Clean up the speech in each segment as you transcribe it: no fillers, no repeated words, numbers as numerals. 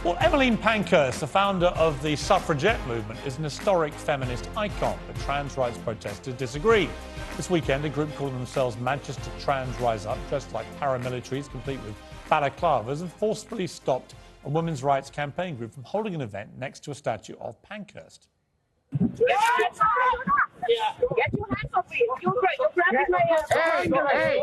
Well, Emmeline Pankhurst, the founder of the suffragette movement, is an historic feminist icon, but trans rights protesters disagree. This weekend, a group calling themselves Manchester Trans Rise Up, dressed like paramilitaries, complete with balaclavas, and forcefully stopped a women's rights campaign group from holding an event next to a statue of Pankhurst. Get your hands off me! You're grabbing my Hey!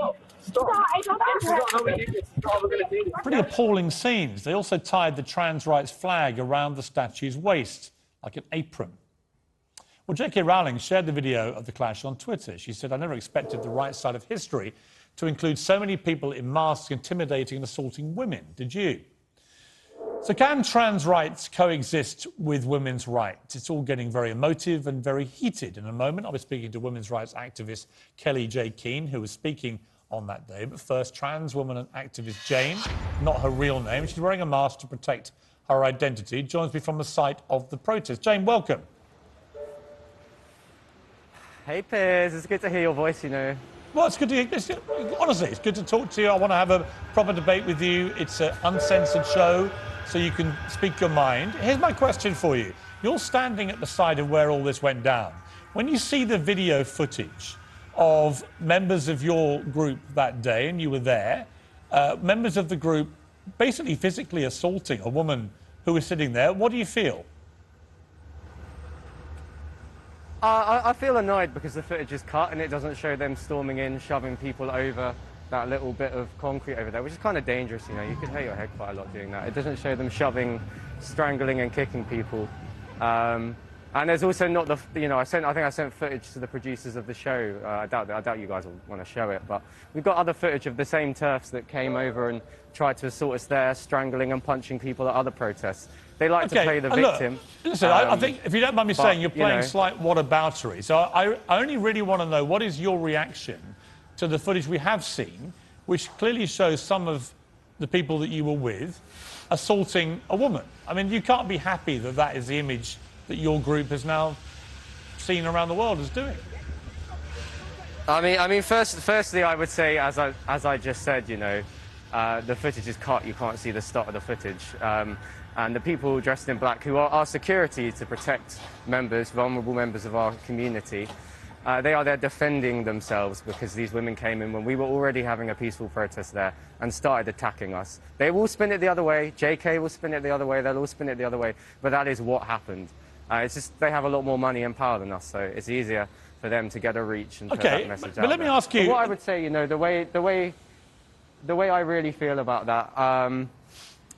Pretty appalling scenes. They also tied the trans rights flag around the statue's waist, like an apron. Well, J.K. Rowling shared the video of the clash on Twitter. She said, "I never expected the right side of history to include so many people in masks intimidating and assaulting women. Did you?" So can trans rights coexist with women's rights? It's all getting very emotive and very heated. In a moment, I'll be speaking to women's rights activist Kellie Jay Keen, who was speaking on that day. But first, trans woman and activist Jane, not her real name, she's wearing a mask to protect her identity, joins me from the site of the protest. Jane, welcome. Hey, Piers, it's good to hear your voice, you know. Well, it's good to hear. Honestly, it's good to talk to you. I want to have a proper debate with you. It's an uncensored show, so you can speak your mind. Here's my question for you. You're standing at the side of where all this went down. When you see the video footage of members of your group that day, and you were there, members of the group basically physically assaulting a woman who was sitting there, what do you feel? I feel annoyed because the footage is cut and it doesn't show them storming in, shoving people over that little bit of concrete over there, which is kind of dangerous, you know. You could hurt your head quite a lot doing that. It doesn't show them shoving, strangling and kicking people. And there's also not the, you know, I think I sent footage to the producers of the show. I doubt you guys will want to show it, but we've got other footage of the same TERFs that came over and tried to assault us there, strangling and punching people at other protests. They like to play the victim. Look, listen, I think, if you don't mind me saying, you're playing slight whataboutery. So I only really want to know, what is your reaction to the footage we have seen, which clearly shows some of the people that you were with assaulting a woman? I mean, you can't be happy that that is the image that your group has now seen around the world as doing. I mean, firstly, I would say, as I just said, you know, the footage is cut. You can't see the start of the footage. And the people dressed in black, who are our security to protect members, vulnerable members of our community, they are there defending themselves because these women came in when we were already having a peaceful protest there and started attacking us. They will spin it the other way. JK will spin it the other way. They'll all spin it the other way. But that is what happened. It's just they have a lot more money and power than us, so it's easier for them to get a reach and put that message out. But let me ask you. But what I would say, you know, the way I really feel about that,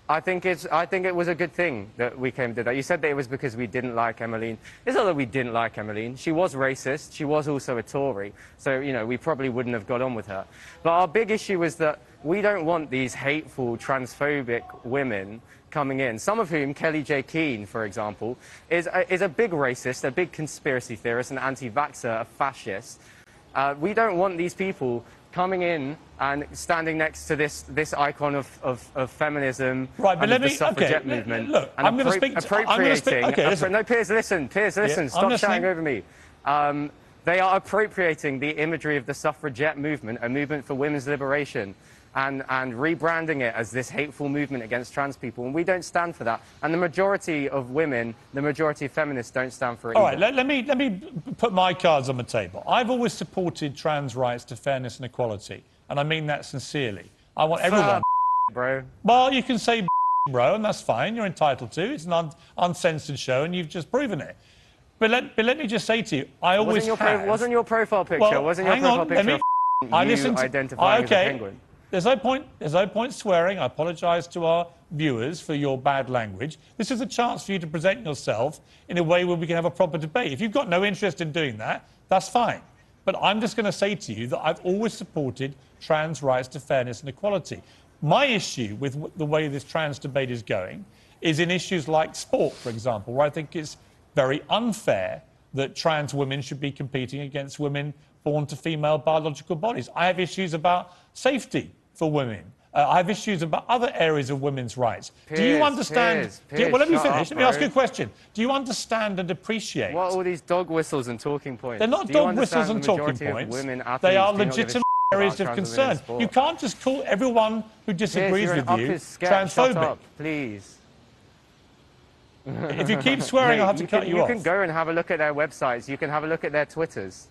I think it was a good thing that we came to that. You said that it was because we didn't like Emmeline. It's not that we didn't like Emmeline. She was racist. She was also a Tory. So, you know, we probably wouldn't have got on with her. But our big issue was that we don't want these hateful, transphobic women coming in, some of whom, Kellie Jay Keen, for example, is a big racist, a big conspiracy theorist, an anti-vaxxer, a fascist. We don't want these people coming in and standing next to this icon of feminism, right, but and the suffragette movement. Look, and I'm going to speak. Appropriating. No, Piers, listen. Piers, listen. Stop shouting over me. They are appropriating the imagery of the suffragette movement, a movement for women's liberation, and rebranding it as this hateful movement against trans people. And we don't stand for that. And the majority of women, the majority of feminists don't stand for it All either. right, let me put my cards on the table. I've always supported trans rights to fairness and equality, and I mean that sincerely. I want everyone... bro. Well, you can say bro, and that's fine. You're entitled to. It's an uncensored show, and you've just proven it. But let me just say to you, I always wasn't your profile picture, well, wasn't your profile picture identifying as a penguin? There's no point swearing. I apologise to our viewers for your bad language. This is a chance for you to present yourself in a way where we can have a proper debate. If you've got no interest in doing that, that's fine. But I'm just going to say to you that I've always supported trans rights to fairness and equality. My issue with the way this trans debate is going is in issues like sport, for example, where I think it's very unfair that trans women should be competing against women born to female biological bodies. I have issues about safety for women. I have issues about other areas of women's rights. Piers, do you understand... Piers, well, let me finish. Let me ask you a question. Do you understand and appreciate... What are all these dog whistles and talking points? They're not dog whistles and talking points. They are legitimate areas of concern. You can't just call everyone who disagrees with you transphobic. Shut up, please. If you keep swearing, I'll have to cut you off. You can go and have a look at their websites. You can have a look at their Twitters.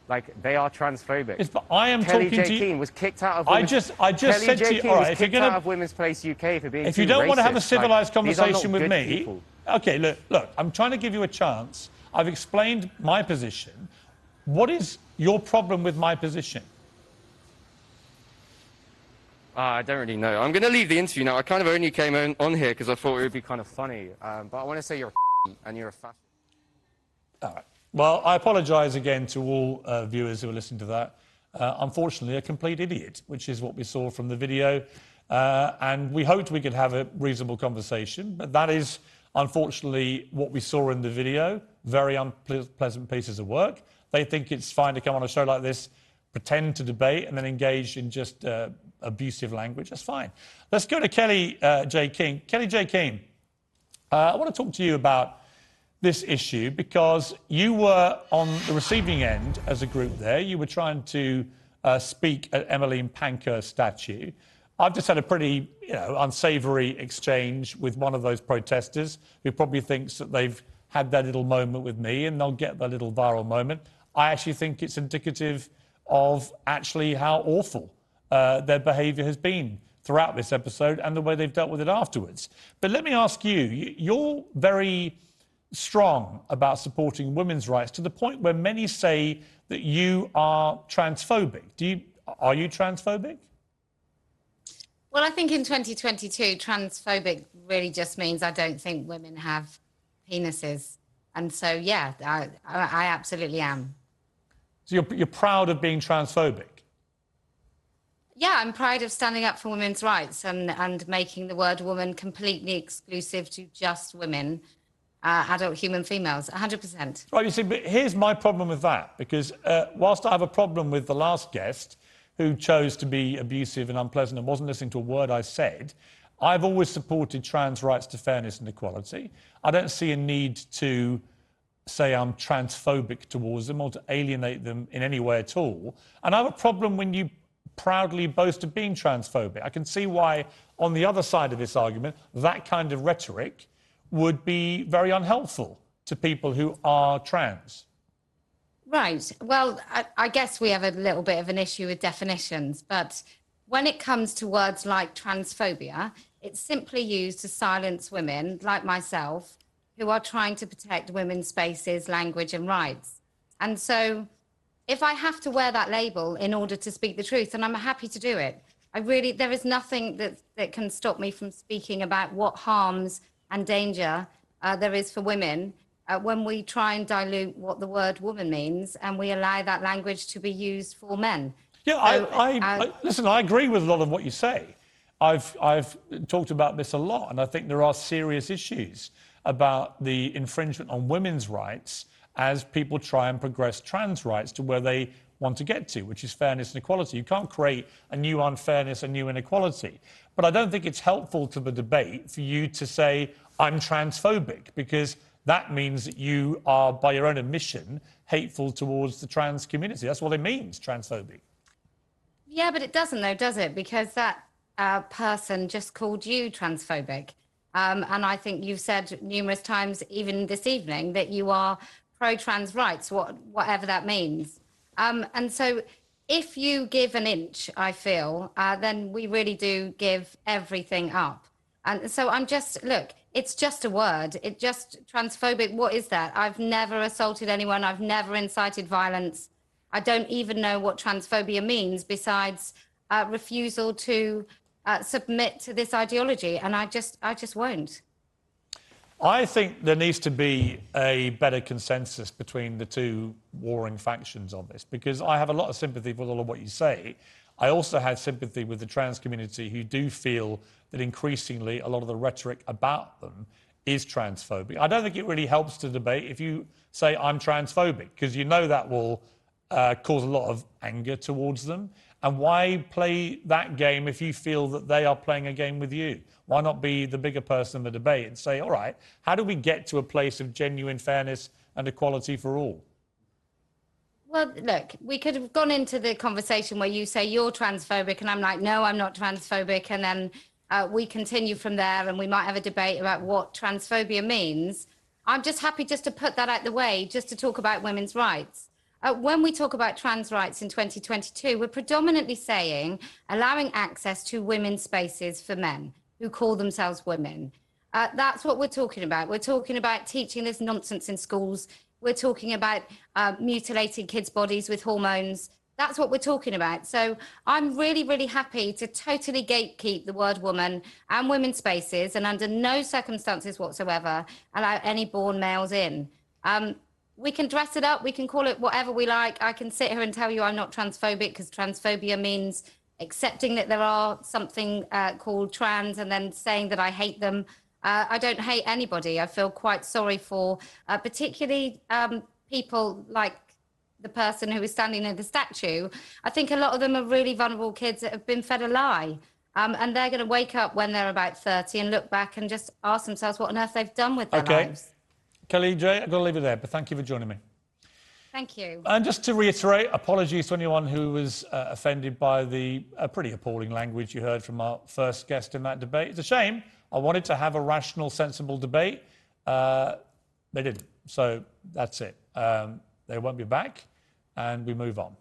Like, they are transphobic. Yes, but I am Kellie talking Jay to you. Keen was kicked out of. I just said to you. All right, if you're out of Women's Place UK for being. If you don't want to have a civilized conversation with me, people. okay, look. I'm trying to give you a chance. I've explained my position. What is your problem with my position? I don't really know. I'm going to leave the interview now. I kind of only came on here because I thought it would be kind of funny. But I want to say you're a and you're a fascist. All right. Well, I apologise again to all viewers who are listening to that. Unfortunately, a complete idiot, which is what we saw from the video. And we hoped we could have a reasonable conversation, but that is, unfortunately, what we saw in the video. Very unpleasant pieces of work. They think it's fine to come on a show like this, pretend to debate, and then engage in just abusive language. That's fine. Let's go to Kellie Jay Keen. Kellie Jay Keen, I want to talk to you about this issue because you were on the receiving end as a group there. You were trying to speak at Emmeline Pankhurst's statue. I've just had a pretty, unsavoury exchange with one of those protesters who probably thinks that they've had their little moment with me and they'll get their little viral moment. I actually think it's indicative of actually how awful their behaviour has been throughout this episode and the way they've dealt with it afterwards. But let me ask you, you're very strong about supporting women's rights to the point where many say that you are transphobic. Are you transphobic? Well, I think in 2022, transphobic really just means I don't think women have penises. And so, yeah, I absolutely am. So you're proud of being transphobic? Yeah, I'm proud of standing up for women's rights and making the word woman completely exclusive to just women. Adult human females, 100%. Right, you see, but here's my problem with that, because whilst I have a problem with the last guest who chose to be abusive and unpleasant and wasn't listening to a word I said, I've always supported trans rights to fairness and equality. I don't see a need to say I'm transphobic towards them or to alienate them in any way at all. And I have a problem when you proudly boast of being transphobic. I can see why, on the other side of this argument, that kind of rhetoric would be very unhelpful to people who are trans. Right. Well, I guess we have a little bit of an issue with definitions, but when it comes to words like transphobia, it's simply used to silence women like myself who are trying to protect women's spaces, language and rights. And so if I have to wear that label in order to speak the truth, then I'm happy to do it. There is nothing that can stop me from speaking about what harms and danger there is for women when we try and dilute what the word woman means and we allow that language to be used for men. Yeah, listen, I agree with a lot of what you say. I've talked about this a lot, and I think there are serious issues about the infringement on women's rights as people try and progress trans rights to where they want to get to, which is fairness and equality. You can't create a new unfairness, a new inequality. But I don't think it's helpful to the debate for you to say, I'm transphobic, because that means that you are, by your own admission, hateful towards the trans community. That's what it means, transphobic. Yeah, but it doesn't, though, does it? Because that person just called you transphobic. And I think you've said numerous times, even this evening, that you are pro-trans rights, whatever that means. And so if you give an inch, I feel, then we really do give everything up. And so look, it's just a word. It just, transphobic, what is that? I've never assaulted anyone. I've never incited violence. I don't even know what transphobia means besides refusal to submit to this ideology. And I just won't. I think there needs to be a better consensus between the two warring factions on this, because I have a lot of sympathy with all of what you say. I also have sympathy with the trans community who do feel that increasingly a lot of the rhetoric about them is transphobic. I don't think it really helps to debate if you say I'm transphobic, because you know that will cause a lot of anger towards them. And why play that game if you feel that they are playing a game with you? Why not be the bigger person in the debate and say, all right, how do we get to a place of genuine fairness and equality for all? Well, look, we could have gone into the conversation where you say you're transphobic and I'm like, no, I'm not transphobic. And then we continue from there, and we might have a debate about what transphobia means. I'm just happy just to put that out the way, just to talk about women's rights. When we talk about trans rights in 2022, we're predominantly saying allowing access to women's spaces for men who call themselves women. That's what we're talking about. We're talking about teaching this nonsense in schools. We're talking about mutilating kids' bodies with hormones. That's what we're talking about. So I'm really, really happy to totally gatekeep the word woman and women's spaces, and under no circumstances whatsoever allow any born males in. We can dress it up. We can call it whatever we like. I can sit here and tell you I'm not transphobic, because transphobia means accepting that there are something called trans and then saying that I hate them. I don't hate anybody. I feel quite sorry for particularly people like the person who is standing in the statue. I think a lot of them are really vulnerable kids that have been fed a lie. And they're going to wake up when they're about 30 and look back and just ask themselves what on earth they've done with their lives. Kellie Jay, I've got to leave it there, but thank you for joining me. Thank you. And just to reiterate, apologies to anyone who was offended by the pretty appalling language you heard from our first guest in that debate. It's a shame. I wanted to have a rational, sensible debate. They didn't. So that's it. They won't be back, and we move on.